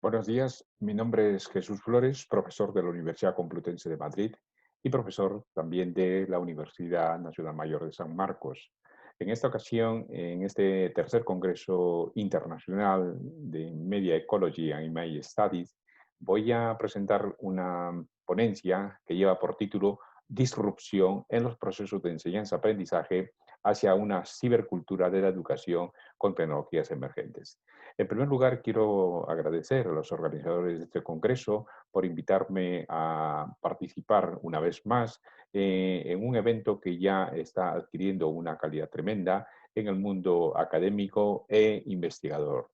Buenos días, mi nombre es Jesús Flores, profesor de la Universidad Complutense de Madrid y profesor también de la Universidad Nacional Mayor de San Marcos. En esta ocasión, en este tercer Congreso Internacional de Media Ecology and Image Studies, voy a presentar una ponencia que lleva por título Disrupción en los procesos de enseñanza-aprendizaje hacia una cibercultura de la educación con tecnologías emergentes. En primer lugar, quiero agradecer a los organizadores de este congreso por invitarme a participar una vez más en un evento que ya está adquiriendo una calidad tremenda en el mundo académico e investigador.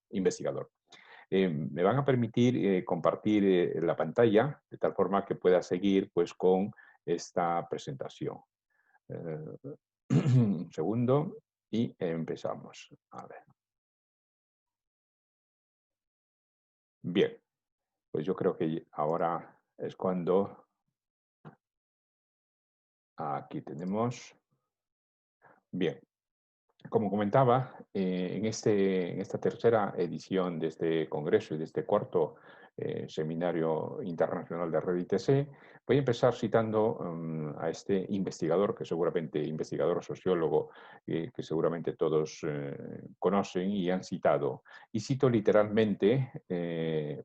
Me van a permitir compartir la pantalla de tal forma que pueda seguir pues, con esta presentación. Un segundo y empezamos. A ver. Bien. Pues yo creo que ahora es cuando aquí tenemos. Bien, como comentaba, en esta tercera edición de este congreso y de este cuarto seminario internacional de Red ITC, voy a empezar citando a este investigador, que seguramente, investigador sociólogo, que seguramente todos conocen y han citado. Y cito literalmente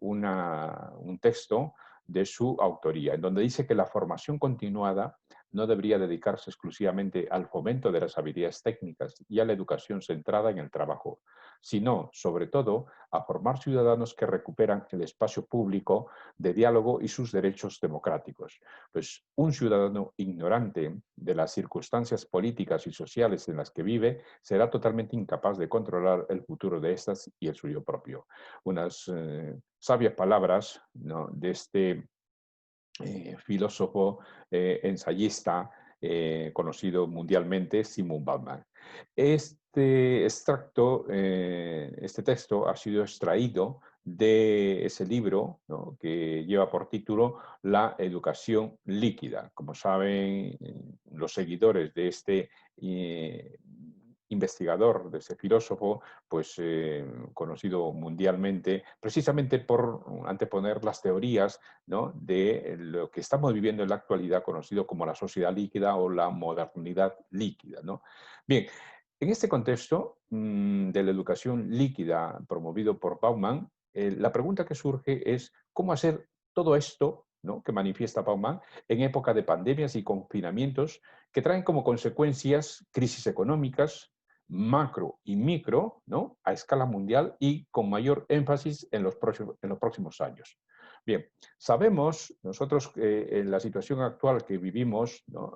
un texto de su autoría, en donde dice que la formación continuada no debería dedicarse exclusivamente al fomento de las habilidades técnicas y a la educación centrada en el trabajo, sino, sobre todo, a formar ciudadanos que recuperan el espacio público de diálogo y sus derechos democráticos. Pues un ciudadano ignorante de las circunstancias políticas y sociales en las que vive será totalmente incapaz de controlar el futuro de estas y el suyo propio. Unas sabias palabras, ¿no?, de este filósofo, ensayista, conocido mundialmente, Simon Bauman. Este extracto, este texto ha sido extraído de ese libro, ¿no?, que lleva por título La educación líquida. Como saben los seguidores de este investigador, de ese filósofo, pues conocido mundialmente, precisamente por anteponer las teorías, ¿no?, de lo que estamos viviendo en la actualidad, conocido como la sociedad líquida o la modernidad líquida, ¿no? Bien, en este contexto de la educación líquida promovido por Bauman, la pregunta que surge es cómo hacer todo esto, ¿no?, que manifiesta Bauman en época de pandemias y confinamientos que traen como consecuencias crisis económicas, macro y micro, ¿no?, a escala mundial y con mayor énfasis en en los próximos años. Bien, sabemos nosotros que en la situación actual que vivimos, ¿no?,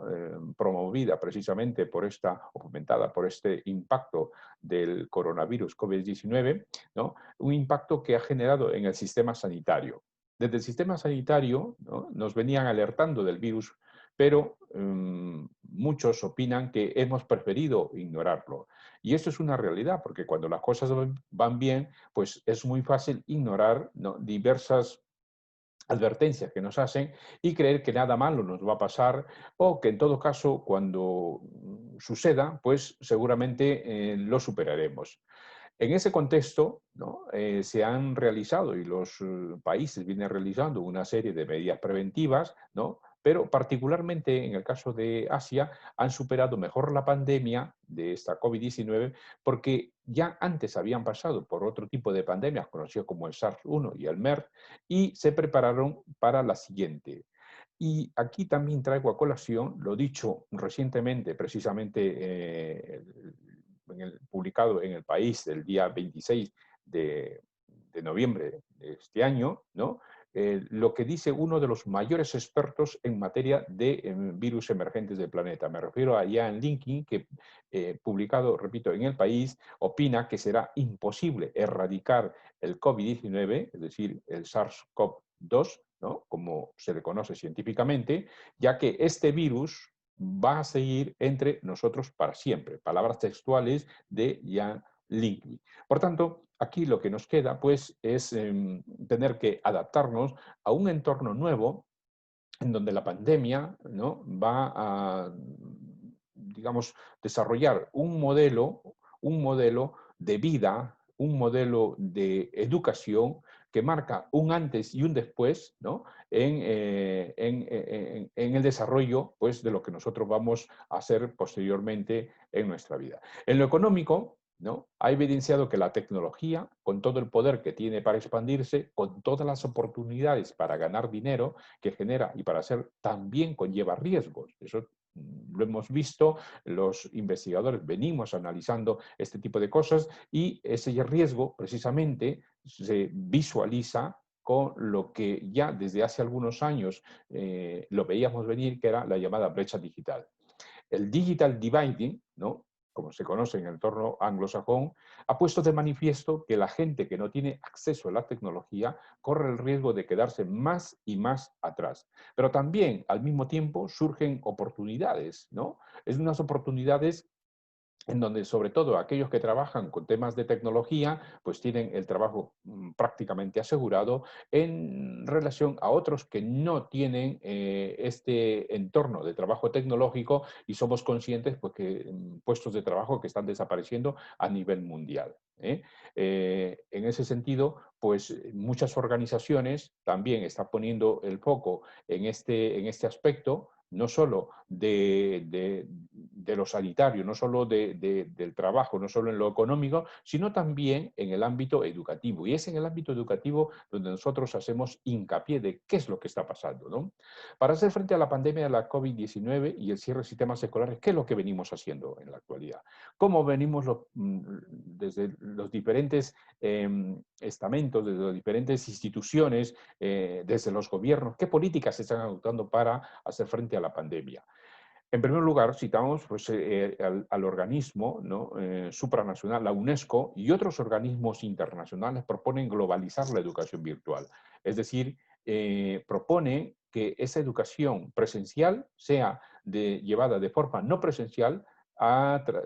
promovida precisamente por esta, o fomentada por este impacto del coronavirus COVID-19, ¿no?, un impacto que ha generado en el sistema sanitario. Desde el sistema sanitario, ¿no?, nos venían alertando del virus, pero muchos opinan que hemos preferido ignorarlo. Y esto es una realidad, porque cuando las cosas van bien, pues es muy fácil ignorar, ¿no?, diversas advertencias que nos hacen y creer que nada malo nos va a pasar o que en todo caso cuando suceda, pues seguramente lo superaremos. En ese contexto, ¿no?, se han realizado y los países vienen realizando una serie de medidas preventivas, ¿no?, pero particularmente en el caso de Asia han superado mejor la pandemia de esta COVID-19 porque ya antes habían pasado por otro tipo de pandemias conocidas como el SARS-1 y el MERS y se prepararon para la siguiente. Y aquí también traigo a colación lo dicho recientemente, precisamente publicado en El País el día 26 de noviembre de este año, ¿no?, lo que dice uno de los mayores expertos en materia de virus emergentes del planeta. Me refiero a Ian Linkin, que publicado, repito, en El País, opina que será imposible erradicar el COVID-19, es decir, el SARS-CoV-2, ¿no?, como se le conoce científicamente, ya que este virus va a seguir entre nosotros para siempre. Palabras textuales de Jan Linky. Por tanto, aquí lo que nos queda, pues, es tener que adaptarnos a un entorno nuevo en donde la pandemia, ¿no?, va a, digamos, desarrollar un modelo de vida, un modelo de educación que marca un antes y un después, ¿no? En el desarrollo, pues, de lo que nosotros vamos a hacer posteriormente en nuestra vida. En lo económico, ¿no? Ha evidenciado que la tecnología, con todo el poder que tiene para expandirse, con todas las oportunidades para ganar dinero que genera y para hacer, también conlleva riesgos. Eso lo hemos visto, los investigadores venimos analizando este tipo de cosas y ese riesgo precisamente se visualiza con lo que ya desde hace algunos años lo veíamos venir, que era la llamada brecha digital. El digital dividing, ¿no? Como se conoce en el entorno anglosajón, ha puesto de manifiesto que la gente que no tiene acceso a la tecnología corre el riesgo de quedarse más y más atrás. Pero también, al mismo tiempo, surgen oportunidades, ¿no? Es unas oportunidades en donde sobre todo aquellos que trabajan con temas de tecnología, pues tienen el trabajo prácticamente asegurado en relación a otros que no tienen este entorno de trabajo tecnológico y somos conscientes pues, que puestos de trabajo que están desapareciendo a nivel mundial. En ese sentido, pues muchas organizaciones también están poniendo el foco en este aspecto, no solo de lo sanitario, no solo del trabajo, no solo en lo económico, sino también en el ámbito educativo. Y es en el ámbito educativo donde nosotros hacemos hincapié de qué es lo que está pasando, ¿no? Para hacer frente a la pandemia de la COVID-19 y el cierre de sistemas escolares, ¿qué es lo que venimos haciendo en la actualidad? ¿Cómo venimos desde los diferentes estamentos, desde las diferentes instituciones, desde los gobiernos, qué políticas se están adoptando para hacer frente a la pandemia? En primer lugar, citamos pues, al organismo, ¿no? Supranacional, la UNESCO, y otros organismos internacionales proponen globalizar la educación virtual. Es decir, propone que esa educación presencial sea llevada de forma no presencial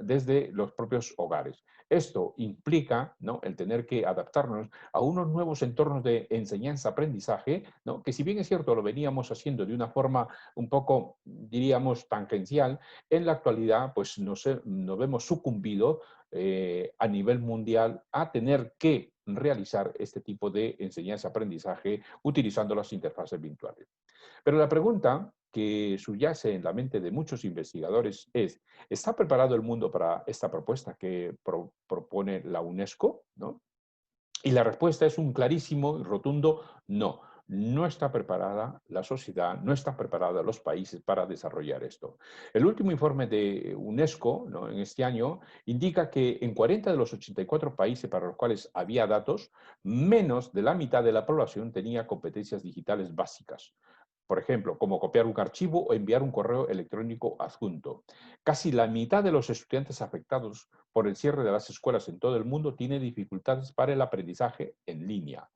desde los propios hogares. Esto implica, ¿no?, el tener que adaptarnos a unos nuevos entornos de enseñanza-aprendizaje, ¿no?, que si bien es cierto lo veníamos haciendo de una forma un poco, diríamos, tangencial, en la actualidad pues nos vemos sucumbido a nivel mundial a tener que realizar este tipo de enseñanza-aprendizaje utilizando las interfaces virtuales. Pero la pregunta que subyace en la mente de muchos investigadores es, ¿está preparado el mundo para esta propuesta que propone la UNESCO? ¿No? Y la respuesta es un clarísimo y rotundo no. No está preparada la sociedad, no están preparados los países para desarrollar esto. El último informe de UNESCO, ¿no?, en este año indica que en 40 de los 84 países para los cuales había datos, menos de la mitad de la población tenía competencias digitales básicas. Por ejemplo, como copiar un archivo o enviar un correo electrónico adjunto. Casi la mitad de los estudiantes afectados por el cierre de las escuelas en todo el mundo tiene dificultades para el aprendizaje en línea.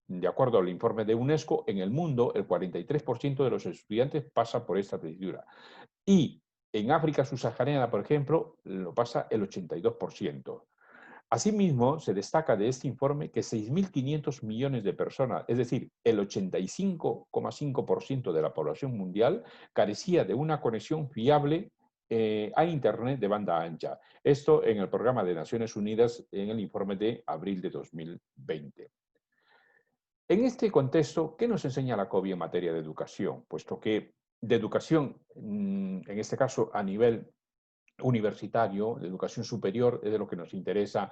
De acuerdo al informe de UNESCO, en el mundo el 43% de los estudiantes pasa por esta tesitura. Y en África subsahariana, por ejemplo, lo pasa el 82%. Asimismo, se destaca de este informe que 6.500 millones de personas, es decir, el 85,5% de la población mundial, carecía de una conexión fiable a Internet de banda ancha. Esto en el Programa de Naciones Unidas en el informe de abril de 2020. En este contexto, ¿qué nos enseña la COVID en materia de educación? Puesto que de educación, en este caso a nivel universitario, de educación superior, es de lo que nos interesa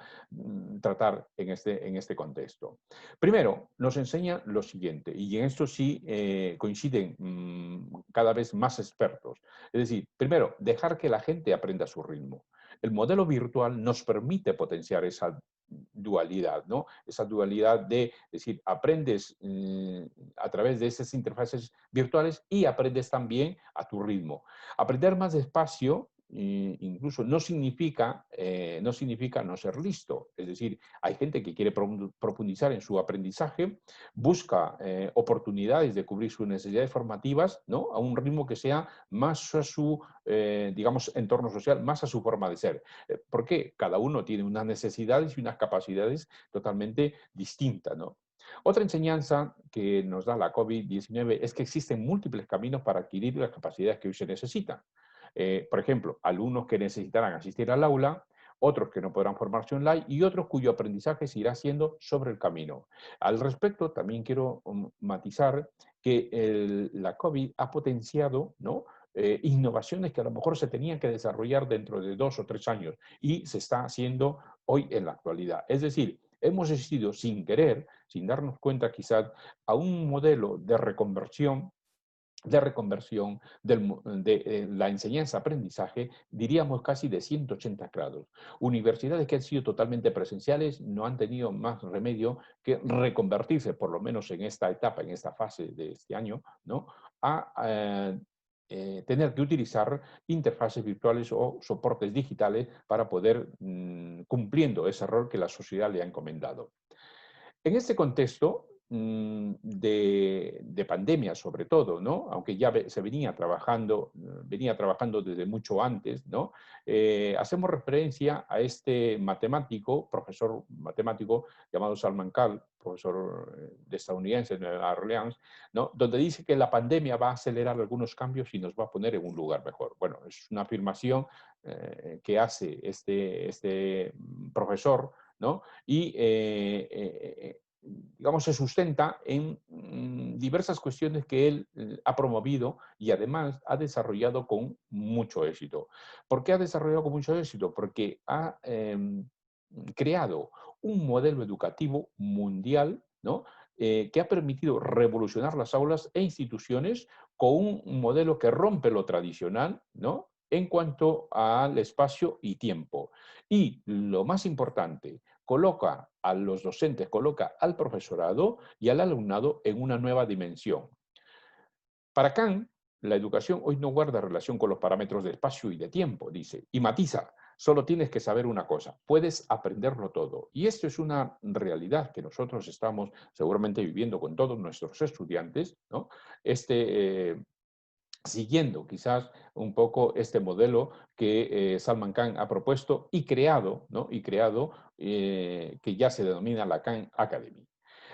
tratar en este contexto. Primero, nos enseña lo siguiente, y en esto sí coinciden cada vez más expertos. Es decir, primero, dejar que la gente aprenda a su ritmo. El modelo virtual nos permite potenciar esa dualidad, ¿no? Esa dualidad de decir, aprendes a través de esas interfaces virtuales y aprendes también a tu ritmo. Aprender más despacio incluso no significa no ser listo. Es decir, hay gente que quiere profundizar en su aprendizaje, busca oportunidades de cubrir sus necesidades formativas, ¿no?, a un ritmo que sea más a su, digamos, entorno social, más a su forma de ser. ¿Por qué? Cada uno tiene unas necesidades y unas capacidades totalmente distintas, ¿no? Otra enseñanza que nos da la COVID-19 es que existen múltiples caminos para adquirir las capacidades que hoy se necesitan. Por ejemplo, alumnos que necesitarán asistir al aula otros que no podrán formarse online y otros cuyo aprendizaje se irá haciendo sobre el camino. Al respecto, también quiero matizar que la COVID ha potenciado, ¿no?, innovaciones que a lo mejor se tenían que desarrollar dentro de 2 o 3 años y se está haciendo hoy en la actualidad. Es decir, hemos asistido sin querer, sin darnos cuenta quizás, a un modelo de reconversión de la enseñanza-aprendizaje, diríamos casi de 180 grados. Universidades que han sido totalmente presenciales no han tenido más remedio que reconvertirse, por lo menos en esta etapa, en esta fase de este año, ¿no?, a tener que utilizar interfaces virtuales o soportes digitales para poder cumpliendo ese rol que la sociedad le ha encomendado. En este contexto de pandemia, sobre todo, ¿no?, aunque ya se venía trabajando desde mucho antes, ¿no?, hacemos referencia a este matemático, profesor matemático llamado Salman Khan, profesor de estadounidense en Nueva Orleans, ¿no?, donde dice que la pandemia va a acelerar algunos cambios y nos va a poner en un lugar mejor. Bueno, es una afirmación que hace este profesor, ¿no?, y digamos, se sustenta en diversas cuestiones que él ha promovido y además ha desarrollado con mucho éxito. ¿Por qué ha desarrollado con mucho éxito? Porque ha creado un modelo educativo mundial, ¿no?, que ha permitido revolucionar las aulas e instituciones con un modelo que rompe lo tradicional, ¿no?, en cuanto al espacio y tiempo. Y lo más importante, coloca a los docentes, coloca al profesorado y al alumnado en una nueva dimensión. Para Kant, la educación hoy no guarda relación con los parámetros de espacio y de tiempo, dice, y matiza, solo tienes que saber una cosa, puedes aprenderlo todo. Y esto es una realidad que nosotros estamos seguramente viviendo con todos nuestros estudiantes, ¿no?, siguiendo quizás un poco este modelo que Salman Khan ha propuesto y creado, ¿no?, que ya se denomina la Khan Academy.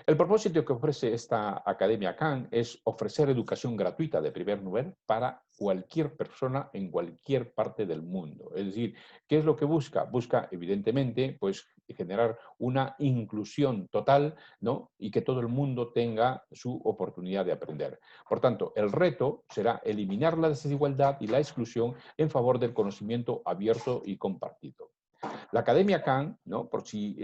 El propósito que ofrece esta Academia Khan es ofrecer educación gratuita de primer nivel para cualquier persona en cualquier parte del mundo. Es decir, ¿qué es lo que busca? Busca, evidentemente, pues, generar una inclusión total, ¿no?, y que todo el mundo tenga su oportunidad de aprender. Por tanto, el reto será eliminar la desigualdad y la exclusión en favor del conocimiento abierto y compartido. La Academia Khan, ¿no?, por si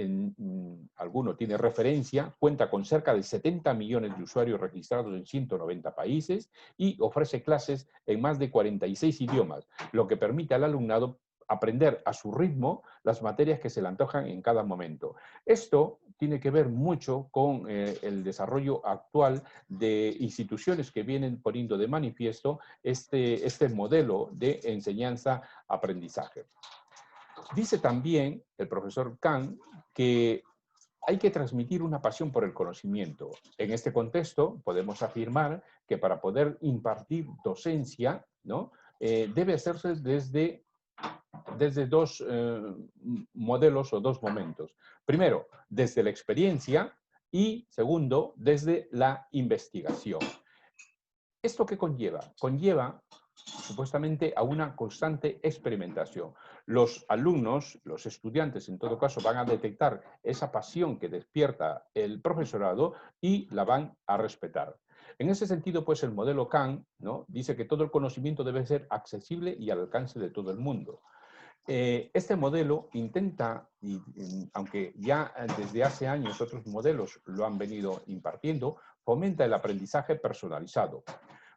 alguno tiene referencia, cuenta con cerca de 70 millones de usuarios registrados en 190 países y ofrece clases en más de 46 idiomas, lo que permite al alumnado aprender a su ritmo las materias que se le antojan en cada momento. Esto tiene que ver mucho con el desarrollo actual de instituciones que vienen poniendo de manifiesto este modelo de enseñanza-aprendizaje. Dice también el profesor Khan que hay que transmitir una pasión por el conocimiento. En este contexto, podemos afirmar que para poder impartir docencia, ¿no?, debe hacerse desde dos modelos o dos momentos. Primero, desde la experiencia y segundo, desde la investigación. ¿Esto qué conlleva? Conlleva supuestamente a una constante experimentación. Los alumnos, los estudiantes en todo caso, van a detectar esa pasión que despierta el profesorado y la van a respetar. En ese sentido, pues el modelo Khan, ¿no?, dice que todo el conocimiento debe ser accesible y al alcance de todo el mundo. Este modelo intenta, aunque ya desde hace años otros modelos lo han venido impartiendo, fomenta el aprendizaje personalizado.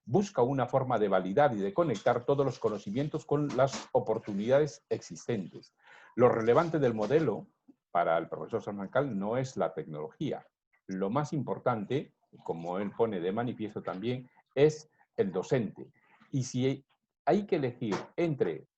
Busca una forma de validar y de conectar todos los conocimientos con las oportunidades existentes. Lo relevante del modelo para el profesor Salman Khan no es la tecnología. Lo más importante, como él pone de manifiesto también, es el docente. Y si hay que elegir entre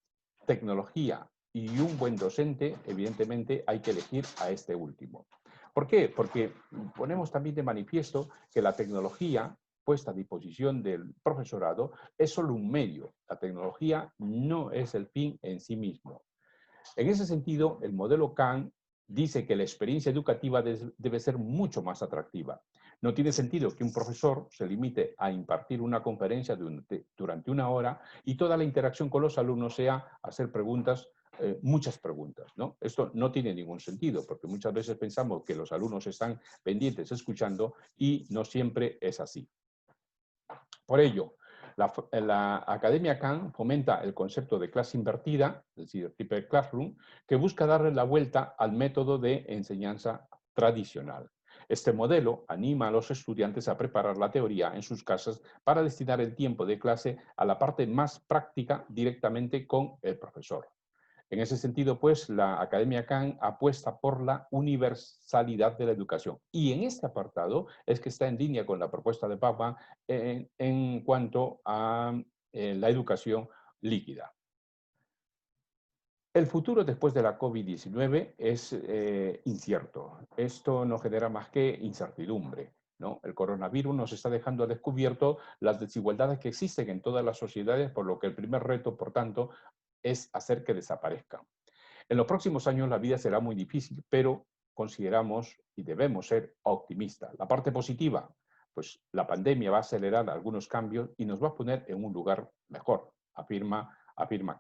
tecnología y un buen docente, evidentemente hay que elegir a este último. ¿Por qué? Porque ponemos también de manifiesto que la tecnología puesta a disposición del profesorado es solo un medio. La tecnología no es el fin en sí mismo. En ese sentido, el modelo Khan dice que la experiencia educativa debe ser mucho más atractiva. No tiene sentido que un profesor se limite a impartir una conferencia durante una hora y toda la interacción con los alumnos sea hacer preguntas muchas preguntas, ¿no? Esto no tiene ningún sentido, porque muchas veces pensamos que los alumnos están pendientes, escuchando, y no siempre es así. Por ello, la Academia Khan fomenta el concepto de clase invertida, es decir, Flipped Classroom, que busca darle la vuelta al método de enseñanza tradicional. Este modelo anima a los estudiantes a preparar la teoría en sus casas para destinar el tiempo de clase a la parte más práctica directamente con el profesor. En ese sentido, pues, la Academia Khan apuesta por la universalidad de la educación. Y en este apartado es que está en línea con la propuesta de Papa en cuanto a la educación líquida. El futuro después de la COVID-19 es incierto. Esto no genera más que incertidumbre, ¿no? El coronavirus nos está dejando al descubierto las desigualdades que existen en todas las sociedades, por lo que el primer reto, por tanto, es hacer que desaparezcan. En los próximos años la vida será muy difícil, pero consideramos y debemos ser optimistas. La parte positiva, pues la pandemia va a acelerar algunos cambios y nos va a poner en un lugar mejor, afirma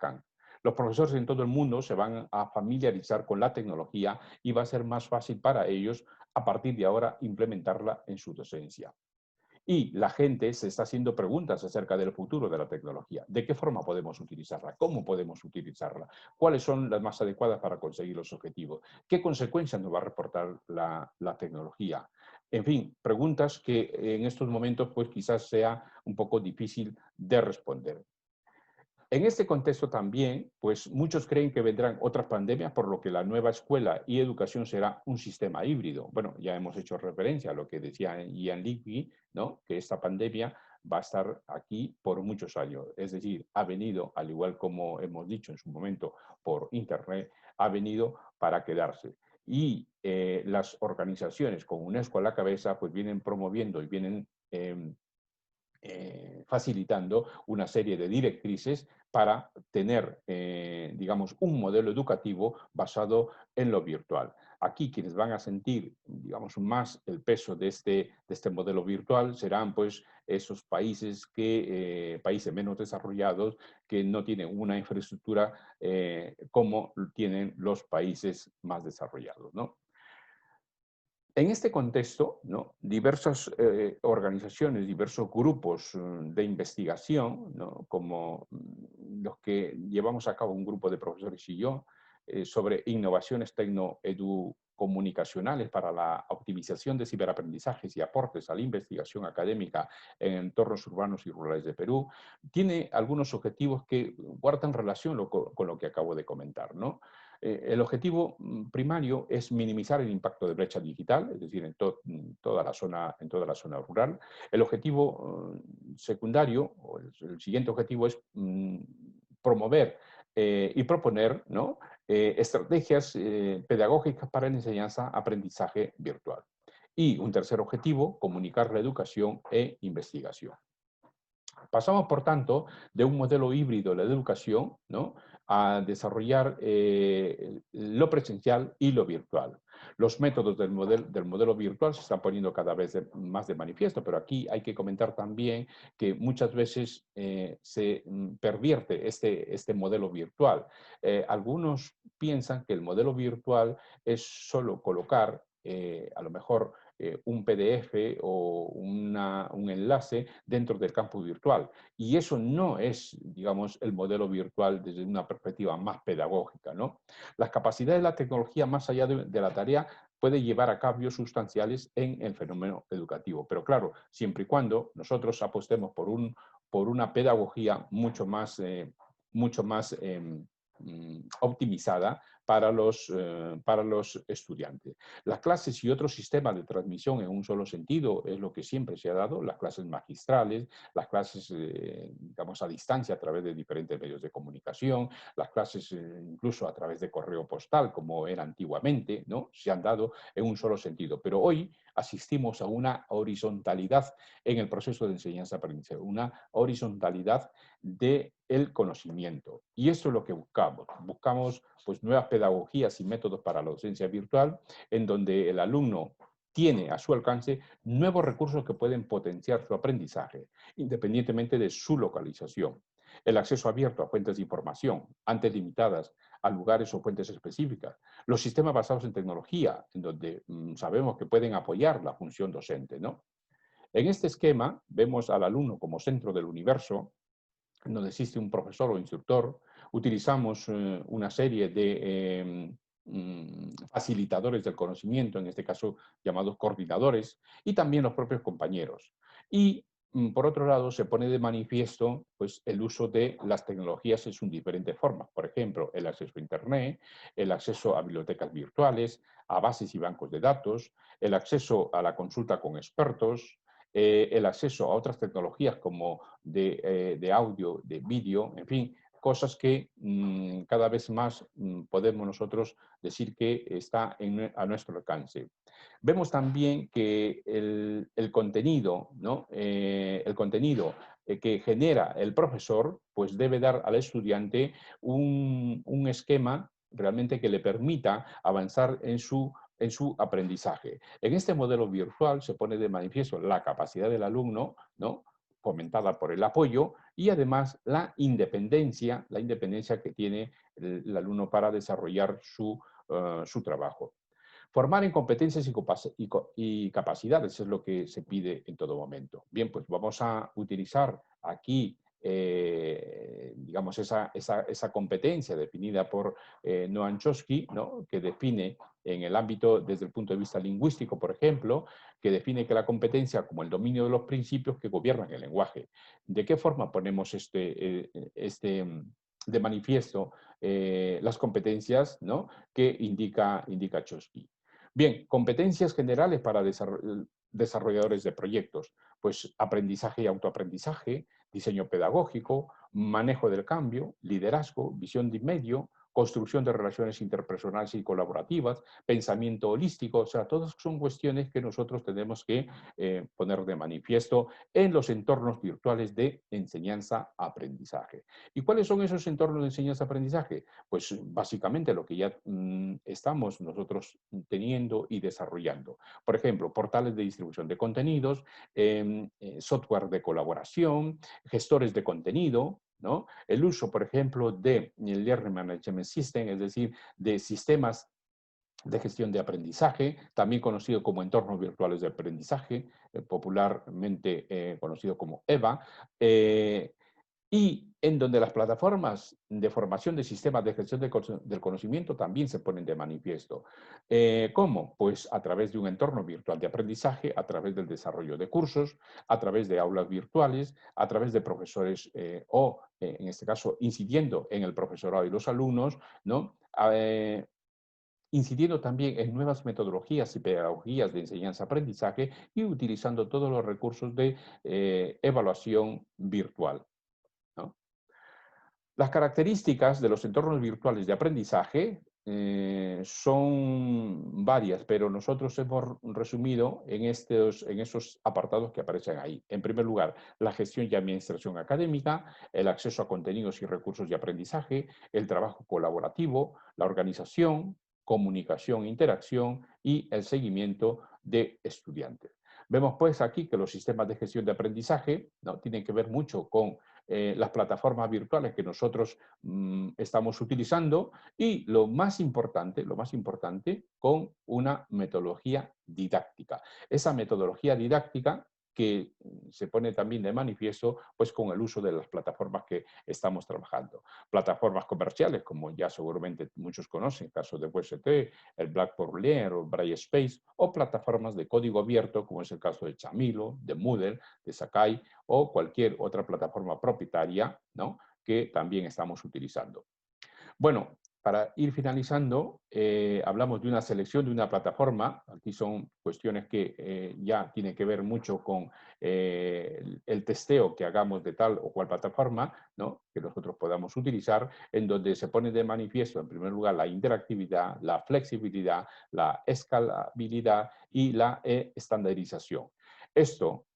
Kant. Los profesores en todo el mundo se van a familiarizar con la tecnología y va a ser más fácil para ellos a partir de ahora implementarla en su docencia. Y la gente se está haciendo preguntas acerca del futuro de la tecnología. ¿De qué forma podemos utilizarla? ¿Cómo podemos utilizarla? ¿Cuáles son las más adecuadas para conseguir los objetivos? ¿Qué consecuencias nos va a reportar la tecnología? En fin, preguntas que en estos momentos pues quizás sea un poco difícil de responder. En este contexto también, pues muchos creen que vendrán otras pandemias, por lo que la nueva escuela y educación será un sistema híbrido. Bueno, ya hemos hecho referencia a lo que decía Ian Ligby, ¿no? Que esta pandemia va a estar aquí por muchos años. Es decir, ha venido, al igual como hemos dicho en su momento por Internet, ha venido para quedarse. Y las organizaciones con UNESCO a la cabeza, pues vienen promoviendo y vienen facilitando una serie de directrices para tener, digamos, un modelo educativo basado en lo virtual. Aquí quienes van a sentir, digamos, más el peso de este modelo virtual serán, pues, esos países países menos desarrollados que no tienen una infraestructura como tienen los países más desarrollados, ¿no? En este contexto, ¿no? Diversas organizaciones, diversos grupos de investigación, ¿no? Como los que llevamos a cabo un grupo de profesores y yo, sobre innovaciones tecnoeducomunicacionales para la optimización de ciberaprendizajes y aportes a la investigación académica en entornos urbanos y rurales de Perú, tiene algunos objetivos que guardan relación con lo que acabo de comentar, ¿no? El objetivo primario es minimizar el impacto de brecha digital, es decir, toda la zona rural. El objetivo secundario, o el siguiente objetivo es promover y proponer, ¿no? Estrategias pedagógicas para la enseñanza-aprendizaje virtual. Y un tercer objetivo, comunicar la educación e investigación. Pasamos, por tanto, de un modelo híbrido de la educación, ¿no? A desarrollar lo presencial y lo virtual. Los métodos del modelo virtual se están poniendo cada vez más de manifiesto, pero aquí hay que comentar también que muchas veces se pervierte este modelo virtual. Algunos piensan que el modelo virtual es solo colocar a lo mejor un PDF o un enlace dentro del campo virtual. Y eso no es, digamos, el modelo virtual desde una perspectiva más pedagógica, ¿no? Las capacidades de la tecnología, más allá de la tarea, puede llevar a cambios sustanciales en el fenómeno educativo. Pero claro, siempre y cuando nosotros apostemos por una pedagogía mucho más optimizada para los estudiantes. Las clases y otros sistemas de transmisión en un solo sentido es lo que siempre se ha dado, las clases magistrales, las clases, digamos, a distancia a través de diferentes medios de comunicación, las clases incluso a través de correo postal, como era antiguamente, ¿no? Se han dado en un solo sentido. Pero hoy asistimos a una horizontalidad en el proceso de enseñanza-aprendizaje, una horizontalidad del conocimiento. Y eso es lo que buscamos. Buscamos pues, nuevas pedagogías y métodos para la docencia virtual, en donde el alumno tiene a su alcance nuevos recursos que pueden potenciar su aprendizaje, independientemente de su localización. el acceso abierto a fuentes de información, antes limitadas a lugares o fuentes específicas, los sistemas basados en tecnología, en donde sabemos que pueden apoyar la función docente, ¿no? En este esquema vemos al alumno como centro del universo, en donde existe un profesor o instructor. Utilizamos una serie de facilitadores del conocimiento, en este caso llamados coordinadores, y también los propios compañeros. Y por otro lado, se pone de manifiesto pues, el uso de las tecnologías en sus diferentes formas. Por ejemplo, el acceso a Internet, el acceso a bibliotecas virtuales, a bases y bancos de datos, el acceso a la consulta con expertos, el acceso a otras tecnologías como de audio, de vídeo, en fin, cosas que cada vez más podemos nosotros decir que está a nuestro alcance. Vemos también que el contenido, ¿no? El contenido que genera el profesor, pues debe dar al estudiante un esquema realmente que le permita avanzar en su aprendizaje. En este modelo virtual se pone de manifiesto la capacidad del alumno, ¿no? Fomentada por el apoyo y además la independencia que tiene el alumno para desarrollar su trabajo. Formar en competencias y capacidades es lo que se pide en todo momento. Bien, pues vamos a utilizar aquí, digamos, esa competencia definida por Noam Chomsky, ¿no? Que define en el ámbito, desde el punto de vista lingüístico, por ejemplo, que define que la competencia como el dominio de los principios que gobiernan el lenguaje. ¿De qué forma ponemos de manifiesto las competencias, ¿no? Que indica Chomsky? Bien, competencias generales para desarrolladores de proyectos. Pues aprendizaje y autoaprendizaje, diseño pedagógico, manejo del cambio, liderazgo, visión de medio, construcción de relaciones interpersonales y colaborativas, pensamiento holístico, o sea, todas son cuestiones que nosotros tenemos que poner de manifiesto en los entornos virtuales de enseñanza-aprendizaje. ¿Y cuáles son esos entornos de enseñanza-aprendizaje? Pues básicamente lo que ya estamos nosotros teniendo y desarrollando. Por ejemplo, portales de distribución de contenidos, software de colaboración, gestores de contenido, ¿no? El uso, por ejemplo, del Learning Management System, es decir, de sistemas de gestión de aprendizaje, también conocido como entornos virtuales de aprendizaje, popularmente conocido como EVA, y en donde las plataformas de formación de sistemas de gestión del conocimiento también se ponen de manifiesto. ¿Cómo? Pues a través de un entorno virtual de aprendizaje, a través del desarrollo de cursos, a través de aulas virtuales, a través de profesores en este caso, incidiendo en el profesorado y los alumnos, ¿no? Incidiendo también en nuevas metodologías y pedagogías de enseñanza-aprendizaje y utilizando todos los recursos de evaluación virtual, ¿no? Las características de los entornos virtuales de aprendizaje son varias, pero nosotros hemos resumido en esos apartados que aparecen ahí. En primer lugar, la gestión y administración académica, el acceso a contenidos y recursos de aprendizaje, el trabajo colaborativo, la organización, comunicación, interacción y el seguimiento de estudiantes. Vemos pues aquí que los sistemas de gestión de aprendizaje, ¿no?, tienen que ver mucho con las plataformas virtuales que nosotros estamos utilizando y lo más importante, con una metodología didáctica. Esa metodología didáctica que se pone también de manifiesto pues, con el uso de las plataformas que estamos trabajando. Plataformas comerciales, como ya seguramente muchos conocen, el caso de VST, el Blackboard Learn o Braille Space, o plataformas de código abierto, como es el caso de Chamilo, de Moodle, de Sakai, o cualquier otra plataforma propietaria, ¿no?, que también estamos utilizando. Bueno, para ir finalizando, hablamos de una selección de una plataforma. Aquí son cuestiones que ya tienen que ver mucho con el testeo que hagamos de tal o cual plataforma, ¿no?, que nosotros podamos utilizar, en donde se pone de manifiesto, en primer lugar, la interactividad, la flexibilidad, la escalabilidad y la estandarización. Esto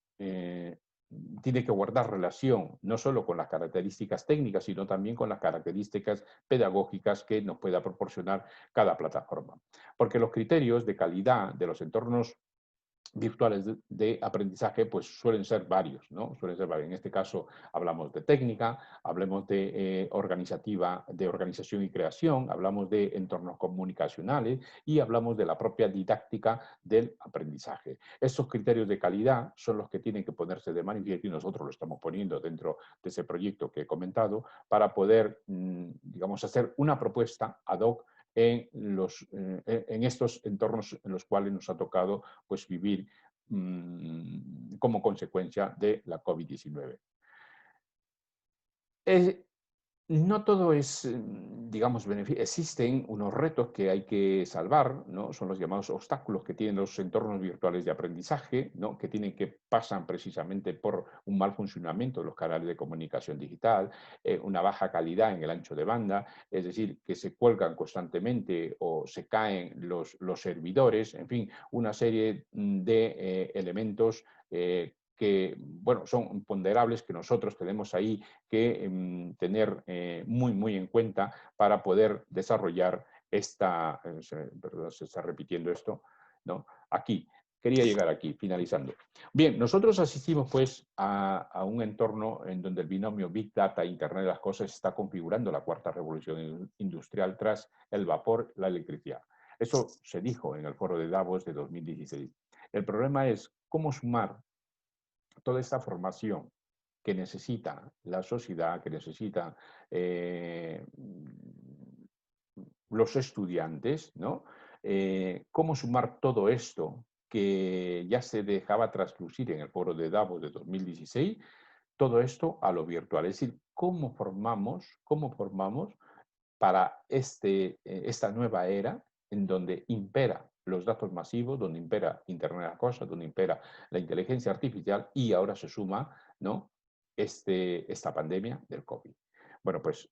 tiene que guardar relación no solo con las características técnicas, sino también con las características pedagógicas que nos pueda proporcionar cada plataforma. Porque los criterios de calidad de los entornos virtuales de aprendizaje, pues suelen ser varios, ¿no? Suelen ser varios. En este caso hablamos de técnica, hablemos de organizativa, de organización y creación, hablamos de entornos comunicacionales y hablamos de la propia didáctica del aprendizaje. Estos criterios de calidad son los que tienen que ponerse de manifiesto y nosotros lo estamos poniendo dentro de ese proyecto que he comentado para poder, digamos, hacer una propuesta ad hoc en estos entornos en los cuales nos ha tocado pues, vivir como consecuencia de la COVID-19. No todo es, digamos, beneficio. Existen unos retos que hay que salvar, ¿no? Son los llamados obstáculos que tienen los entornos virtuales de aprendizaje, ¿no? Que pasan precisamente por un mal funcionamiento de los canales de comunicación digital, una baja calidad en el ancho de banda, es decir, que se cuelgan constantemente o se caen los servidores, en fin, una serie de elementos que, bueno, son ponderables que nosotros tenemos ahí que tener muy en cuenta para poder desarrollar esta, perdón, se está repitiendo esto, ¿no? Aquí, quería llegar aquí, finalizando. Bien, nosotros asistimos pues a un entorno en donde el binomio Big Data e Internet de las Cosas está configurando la cuarta revolución industrial tras el vapor, la electricidad. Eso se dijo en el foro de Davos de 2016. El problema es cómo sumar toda esta formación que necesita la sociedad, que necesitan los estudiantes, ¿no? ¿Cómo sumar todo esto que ya se dejaba traslucir en el foro de Davos de 2016, todo esto a lo virtual? Es decir, cómo formamos para esta nueva era en donde impera los datos masivos, donde impera Internet de las Cosas, donde impera la inteligencia artificial y ahora se suma, ¿no? Esta pandemia del COVID. Bueno, pues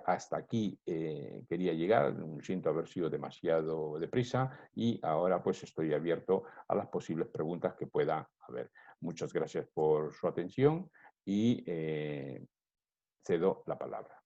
hasta aquí quería llegar, siento haber sido demasiado deprisa y ahora pues estoy abierto a las posibles preguntas que pueda haber. Muchas gracias por su atención y cedo la palabra.